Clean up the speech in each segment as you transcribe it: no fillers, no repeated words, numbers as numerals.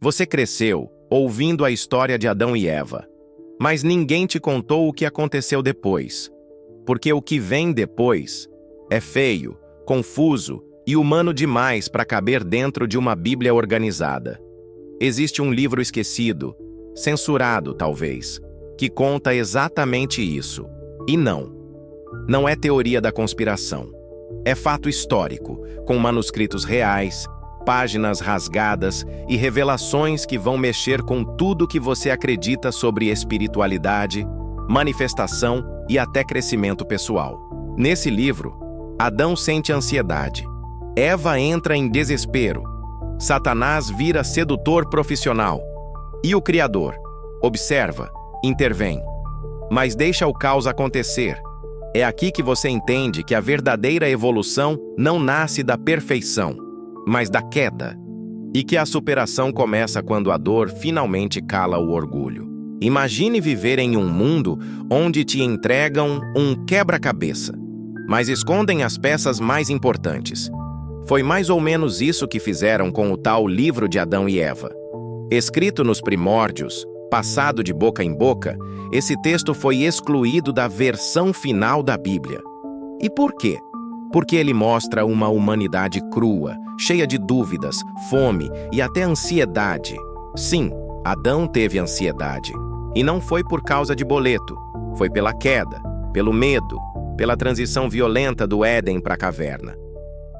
Você cresceu ouvindo a história de Adão e Eva, mas ninguém te contou o que aconteceu depois. Porque o que vem depois é feio, confuso e humano demais para caber dentro de uma Bíblia organizada. Existe um livro esquecido, censurado talvez, que conta exatamente isso. E não é teoria da conspiração. É fato histórico, com manuscritos reais, páginas rasgadas e revelações que vão mexer com tudo que você acredita sobre espiritualidade, manifestação e até crescimento pessoal. Nesse livro, Adão sente ansiedade, Eva entra em desespero, Satanás vira sedutor profissional e o Criador observa, intervém, mas deixa o caos acontecer. É aqui que você entende que a verdadeira evolução não nasce da perfeição, mas da queda, e que a superação começa quando a dor finalmente cala o orgulho. Imagine viver em um mundo onde te entregam um quebra-cabeça, mas escondem as peças mais importantes. Foi mais ou menos isso que fizeram com o tal livro de Adão e Eva. Escrito nos primórdios, passado de boca em boca, esse texto foi excluído da versão final da Bíblia. E por quê? Porque ele mostra uma humanidade crua, cheia de dúvidas, fome e até ansiedade. Sim, Adão teve ansiedade. E não foi por causa de boleto, foi pela queda, pelo medo, pela transição violenta do Éden para a caverna.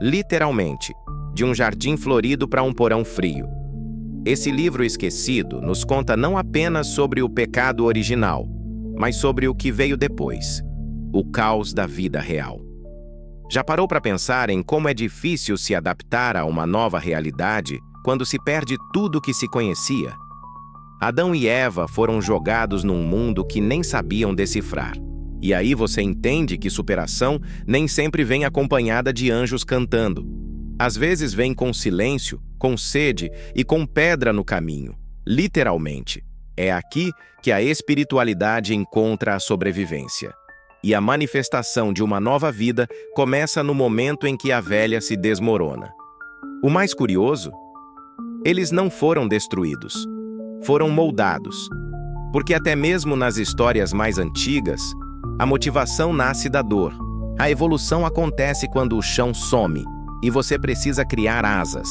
Literalmente, de um jardim florido para um porão frio. Esse livro esquecido nos conta não apenas sobre o pecado original, mas sobre o que veio depois, o caos da vida real. Já parou para pensar em como é difícil se adaptar a uma nova realidade quando se perde tudo que se conhecia? Adão e Eva foram jogados num mundo que nem sabiam decifrar. E aí você entende que superação nem sempre vem acompanhada de anjos cantando. Às vezes vem com silêncio, com sede e com pedra no caminho. Literalmente. É aqui que a espiritualidade encontra a sobrevivência. E a manifestação de uma nova vida começa no momento em que a velha se desmorona. O mais curioso? Eles não foram destruídos. Foram moldados. Porque até mesmo nas histórias mais antigas, a motivação nasce da dor. A evolução acontece quando o chão some e você precisa criar asas.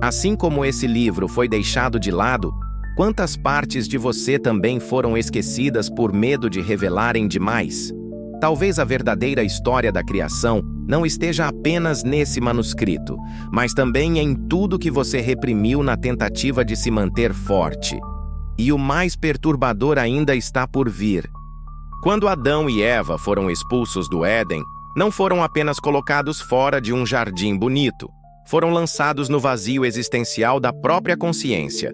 Assim como esse livro foi deixado de lado, quantas partes de você também foram esquecidas por medo de revelarem demais? Talvez a verdadeira história da criação não esteja apenas nesse manuscrito, mas também em tudo que você reprimiu na tentativa de se manter forte. E o mais perturbador ainda está por vir. Quando Adão e Eva foram expulsos do Éden, não foram apenas colocados fora de um jardim bonito, foram lançados no vazio existencial da própria consciência.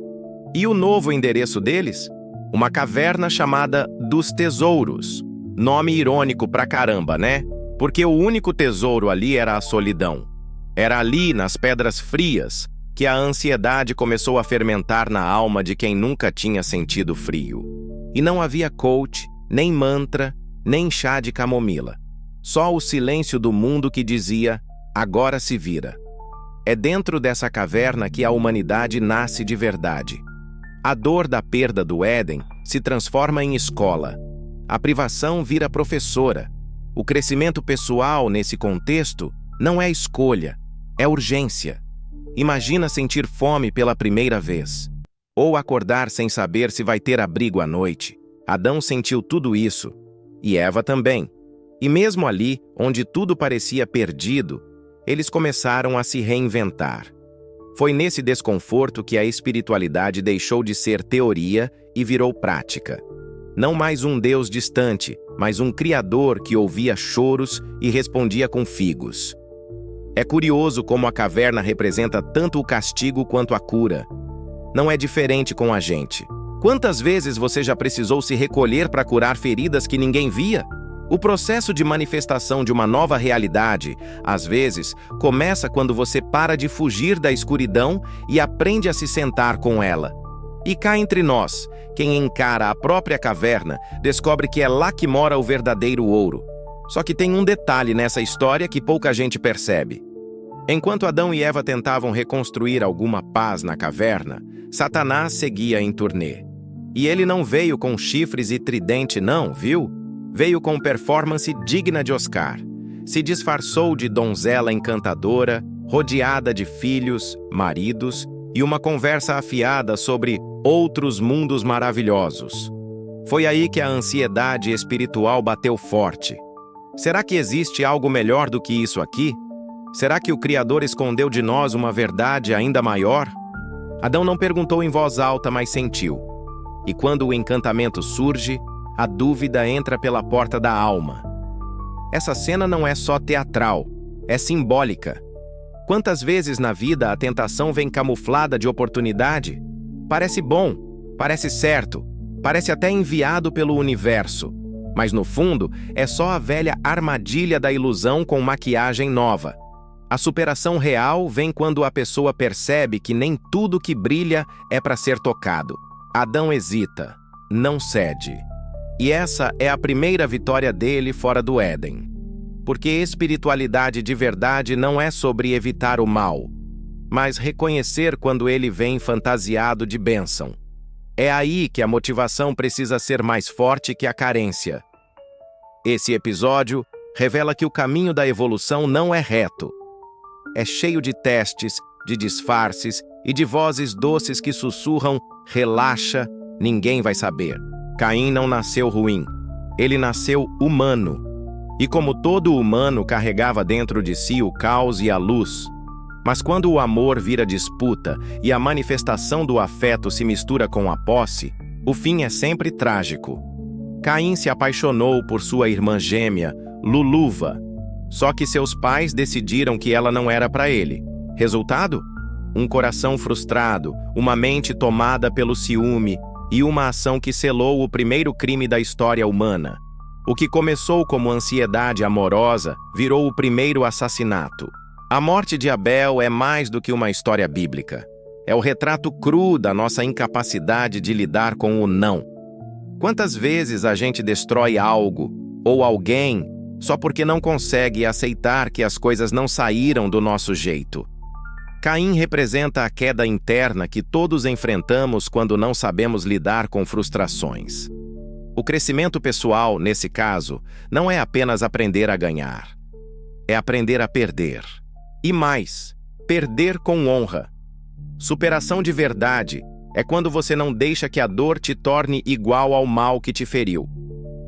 E o novo endereço deles? Uma caverna chamada dos Tesouros. Nome irônico pra caramba, né? Porque o único tesouro ali era a solidão. Era ali, nas pedras frias, que a ansiedade começou a fermentar na alma de quem nunca tinha sentido frio. E não havia coach, nem mantra, nem chá de camomila. Só o silêncio do mundo que dizia, agora se vira. É dentro dessa caverna que a humanidade nasce de verdade. A dor da perda do Éden se transforma em escola. A privação vira professora. O crescimento pessoal nesse contexto não é escolha, é urgência. Imagina sentir fome pela primeira vez. Ou acordar sem saber se vai ter abrigo à noite. Adão sentiu tudo isso, e Eva também. E mesmo ali, onde tudo parecia perdido, eles começaram a se reinventar. Foi nesse desconforto que a espiritualidade deixou de ser teoria e virou prática. Não mais um Deus distante, mas um Criador que ouvia choros e respondia com figos. É curioso como a caverna representa tanto o castigo quanto a cura. Não é diferente com a gente. Quantas vezes você já precisou se recolher para curar feridas que ninguém via? O processo de manifestação de uma nova realidade, às vezes, começa quando você para de fugir da escuridão e aprende a se sentar com ela. E cá entre nós, quem encara a própria caverna descobre que é lá que mora o verdadeiro ouro. Só que tem um detalhe nessa história que pouca gente percebe. Enquanto Adão e Eva tentavam reconstruir alguma paz na caverna, Satanás seguia em turnê. E ele não veio com chifres e tridente não, viu? Veio com performance digna de Oscar. Se disfarçou de donzela encantadora, rodeada de filhos, maridos e uma conversa afiada sobre outros mundos maravilhosos. Foi aí que a ansiedade espiritual bateu forte. Será que existe algo melhor do que isso aqui? Será que o Criador escondeu de nós uma verdade ainda maior? Adão não perguntou em voz alta, mas sentiu. E quando o encantamento surge, a dúvida entra pela porta da alma. Essa cena não é só teatral, é simbólica. Quantas vezes na vida a tentação vem camuflada de oportunidade? Parece bom, parece certo, parece até enviado pelo universo. Mas no fundo, é só a velha armadilha da ilusão com maquiagem nova. A superação real vem quando a pessoa percebe que nem tudo que brilha é para ser tocado. Adão hesita, não cede. E essa é a primeira vitória dele fora do Éden. Porque espiritualidade de verdade não é sobre evitar o mal, mas reconhecer quando ele vem fantasiado de bênção. É aí que a motivação precisa ser mais forte que a carência. Esse episódio revela que o caminho da evolução não é reto. É cheio de testes, de disfarces e de vozes doces que sussurram: relaxa, ninguém vai saber. Caim não nasceu ruim, ele nasceu humano. E como todo humano carregava dentro de si o caos e a luz. Mas quando o amor vira disputa e a manifestação do afeto se mistura com a posse, o fim é sempre trágico. Caim se apaixonou por sua irmã gêmea, Luluva, só que seus pais decidiram que ela não era para ele. Resultado? Um coração frustrado, uma mente tomada pelo ciúme e uma ação que selou o primeiro crime da história humana. O que começou como ansiedade amorosa virou o primeiro assassinato. A morte de Abel é mais do que uma história bíblica. É o retrato cru da nossa incapacidade de lidar com o não. Quantas vezes a gente destrói algo ou alguém só porque não consegue aceitar que as coisas não saíram do nosso jeito? Caim representa a queda interna que todos enfrentamos quando não sabemos lidar com frustrações. O crescimento pessoal, nesse caso, não é apenas aprender a ganhar. É aprender a perder. E mais, perder com honra. Superação de verdade é quando você não deixa que a dor te torne igual ao mal que te feriu.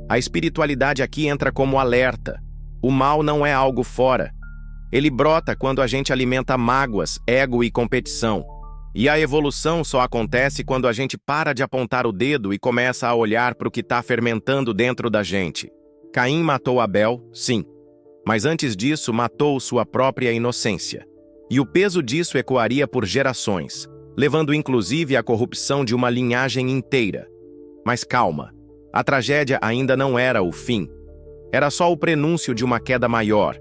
A espiritualidade aqui entra como alerta. O mal não é algo fora. Ele brota quando a gente alimenta mágoas, ego e competição. E a evolução só acontece quando a gente para de apontar o dedo e começa a olhar para o que está fermentando dentro da gente. Caim matou Abel, sim. Mas antes disso, matou sua própria inocência. E o peso disso ecoaria por gerações, levando inclusive à corrupção de uma linhagem inteira. Mas calma, a tragédia ainda não era o fim. Era só o prenúncio de uma queda maior,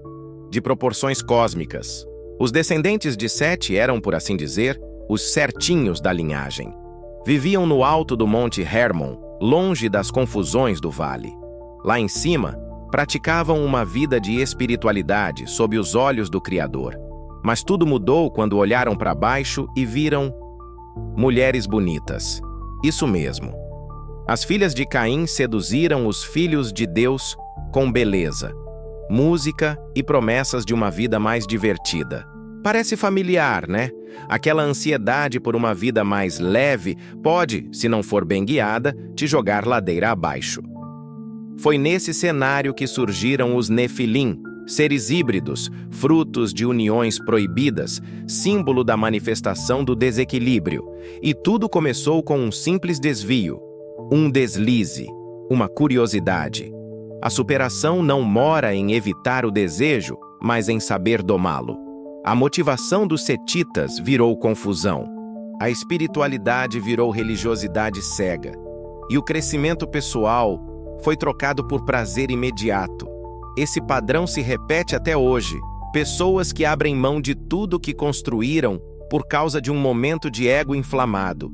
de proporções cósmicas. Os descendentes de Sete eram, por assim dizer, os certinhos da linhagem. Viviam no alto do Monte Hermon, longe das confusões do vale. Lá em cima, praticavam uma vida de espiritualidade sob os olhos do Criador. Mas tudo mudou quando olharam para baixo e viram mulheres bonitas. Isso mesmo. As filhas de Caim seduziram os filhos de Deus com beleza, música e promessas de uma vida mais divertida. Parece familiar, né? Aquela ansiedade por uma vida mais leve pode, se não for bem guiada, te jogar ladeira abaixo. Foi nesse cenário que surgiram os Nefilim, seres híbridos, frutos de uniões proibidas, símbolo da manifestação do desequilíbrio. E tudo começou com um simples desvio, um deslize, uma curiosidade. A superação não mora em evitar o desejo, mas em saber domá-lo. A motivação dos setitas virou confusão. A espiritualidade virou religiosidade cega. E o crescimento pessoal foi trocado por prazer imediato. Esse padrão se repete até hoje. Pessoas que abrem mão de tudo que construíram por causa de um momento de ego inflamado.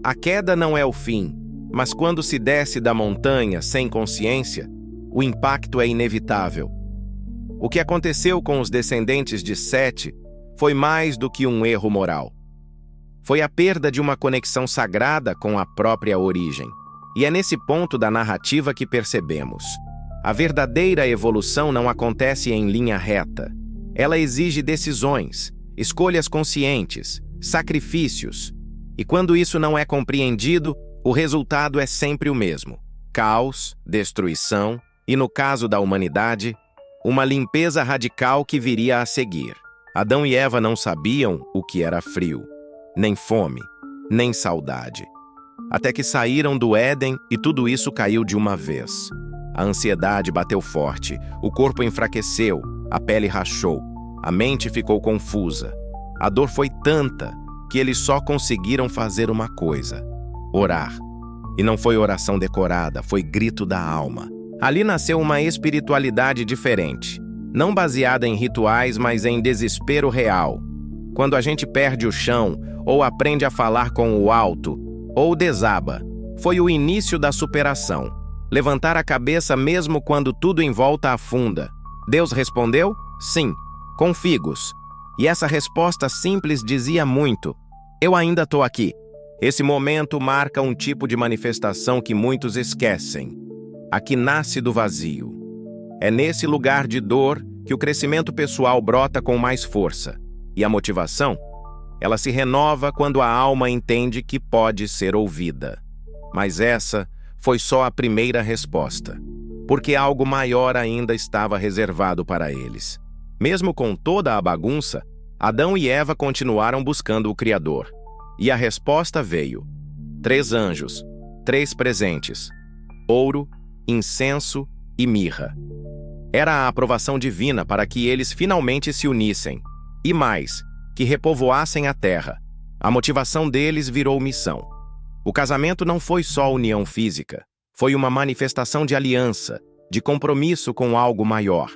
A queda não é o fim, mas quando se desce da montanha sem consciência, o impacto é inevitável. O que aconteceu com os descendentes de Sete foi mais do que um erro moral. Foi a perda de uma conexão sagrada com a própria origem. E é nesse ponto da narrativa que percebemos: a verdadeira evolução não acontece em linha reta. Ela exige decisões, escolhas conscientes, sacrifícios. E quando isso não é compreendido, o resultado é sempre o mesmo: caos, destruição e, no caso da humanidade, uma limpeza radical que viria a seguir. Adão e Eva não sabiam o que era frio, nem fome, nem saudade. Até que saíram do Éden e tudo isso caiu de uma vez. A ansiedade bateu forte, o corpo enfraqueceu, a pele rachou, a mente ficou confusa. A dor foi tanta que eles só conseguiram fazer uma coisa: orar. E não foi oração decorada, foi grito da alma. Ali nasceu uma espiritualidade diferente, não baseada em rituais, mas em desespero real. Quando a gente perde o chão, ou aprende a falar com o alto, ou desaba, foi o início da superação. Levantar a cabeça mesmo quando tudo em volta afunda. Deus respondeu? Sim, com figos. E essa resposta simples dizia muito: eu ainda estou aqui. Esse momento marca um tipo de manifestação que muitos esquecem: a que nasce do vazio. É nesse lugar de dor que o crescimento pessoal brota com mais força. E a motivação? Ela se renova quando a alma entende que pode ser ouvida. Mas essa foi só a primeira resposta, porque algo maior ainda estava reservado para eles. Mesmo com toda a bagunça, Adão e Eva continuaram buscando o Criador. E a resposta veio: 3 anjos, 3 presentes: ouro, incenso e mirra. Era a aprovação divina para que eles finalmente se unissem. E mais, que repovoassem a terra. A motivação deles virou missão. O casamento não foi só união física, foi uma manifestação de aliança, de compromisso com algo maior.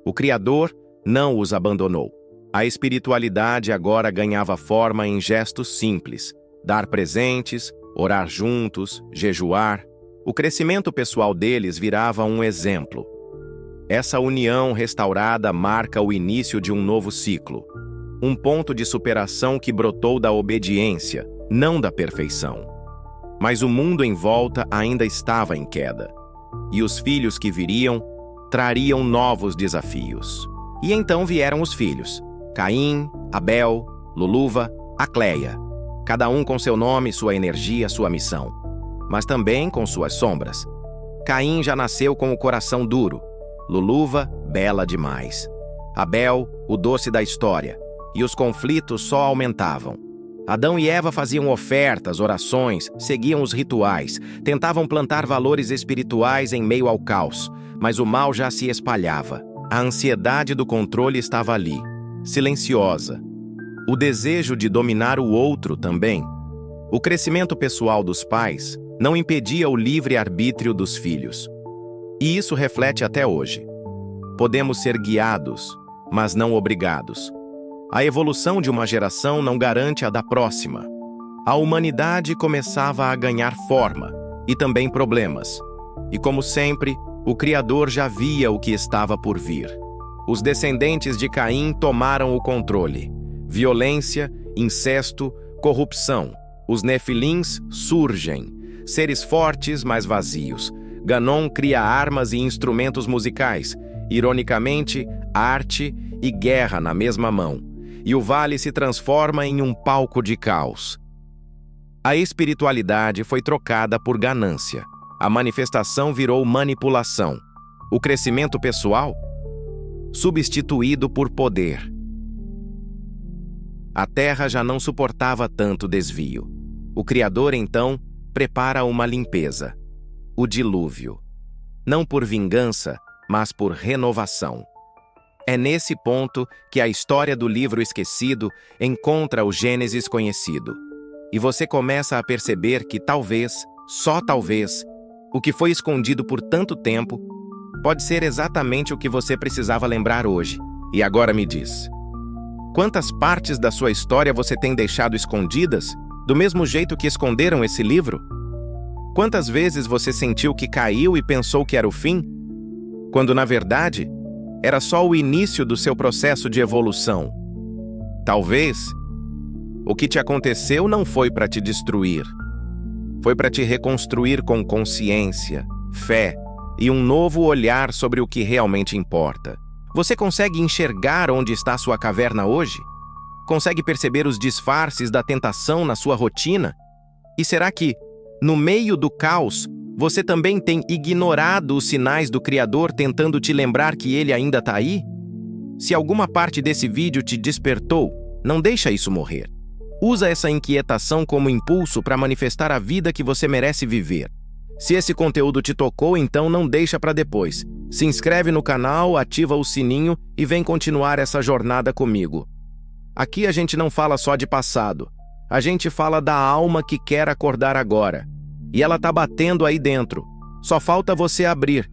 O Criador não os abandonou. A espiritualidade agora ganhava forma em gestos simples: dar presentes, orar juntos, jejuar. O crescimento pessoal deles virava um exemplo. Essa união restaurada marca o início de um novo ciclo. Um ponto de superação que brotou da obediência, não da perfeição. Mas o mundo em volta ainda estava em queda. E os filhos que viriam trariam novos desafios. E então vieram os filhos: Caim, Abel, Luluva, Acleia. Cada um com seu nome, sua energia, sua missão. Mas também com suas sombras. Caim já nasceu com o coração duro. Luluva, bela demais. Abel, o doce da história. E os conflitos só aumentavam. Adão e Eva faziam ofertas, orações, seguiam os rituais, tentavam plantar valores espirituais em meio ao caos, mas o mal já se espalhava. A ansiedade do controle estava ali, silenciosa. O desejo de dominar o outro também. O crescimento pessoal dos pais não impedia o livre-arbítrio dos filhos. E isso reflete até hoje. Podemos ser guiados, mas não obrigados. A evolução de uma geração não garante a da próxima. A humanidade começava a ganhar forma, e também problemas. E como sempre, o Criador já via o que estava por vir. Os descendentes de Caim tomaram o controle. Violência, incesto, corrupção. Os nefilins surgem, seres fortes, mas vazios. Ganon cria armas e instrumentos musicais. Ironicamente, arte e guerra na mesma mão. E o vale se transforma em um palco de caos. A espiritualidade foi trocada por ganância. A manifestação virou manipulação. O crescimento pessoal, substituído por poder. A terra já não suportava tanto desvio. O Criador, então, prepara uma limpeza. O dilúvio. Não por vingança, mas por renovação. É nesse ponto que a história do livro esquecido encontra o Gênesis conhecido. E você começa a perceber que talvez, só talvez, o que foi escondido por tanto tempo pode ser exatamente o que você precisava lembrar hoje. E agora me diz: quantas partes da sua história você tem deixado escondidas, do mesmo jeito que esconderam esse livro? Quantas vezes você sentiu que caiu e pensou que era o fim, quando na verdade era só o início do seu processo de evolução? Talvez O que te aconteceu não foi para te destruir. Foi para te reconstruir com consciência, fé e um novo olhar sobre o que realmente importa. Você consegue enxergar onde está sua caverna hoje? Consegue perceber os disfarces da tentação na sua rotina? E será que, no meio do caos, você também tem ignorado os sinais do Criador tentando te lembrar que Ele ainda está aí? Se alguma parte desse vídeo te despertou, não deixa isso morrer. Usa essa inquietação como impulso para manifestar a vida que você merece viver. Se esse conteúdo te tocou, então não deixa para depois. Se inscreve no canal, ativa o sininho e vem continuar essa jornada comigo. Aqui a gente não fala só de passado. A gente fala da alma que quer acordar agora. E ela tá batendo aí dentro. Só falta você abrir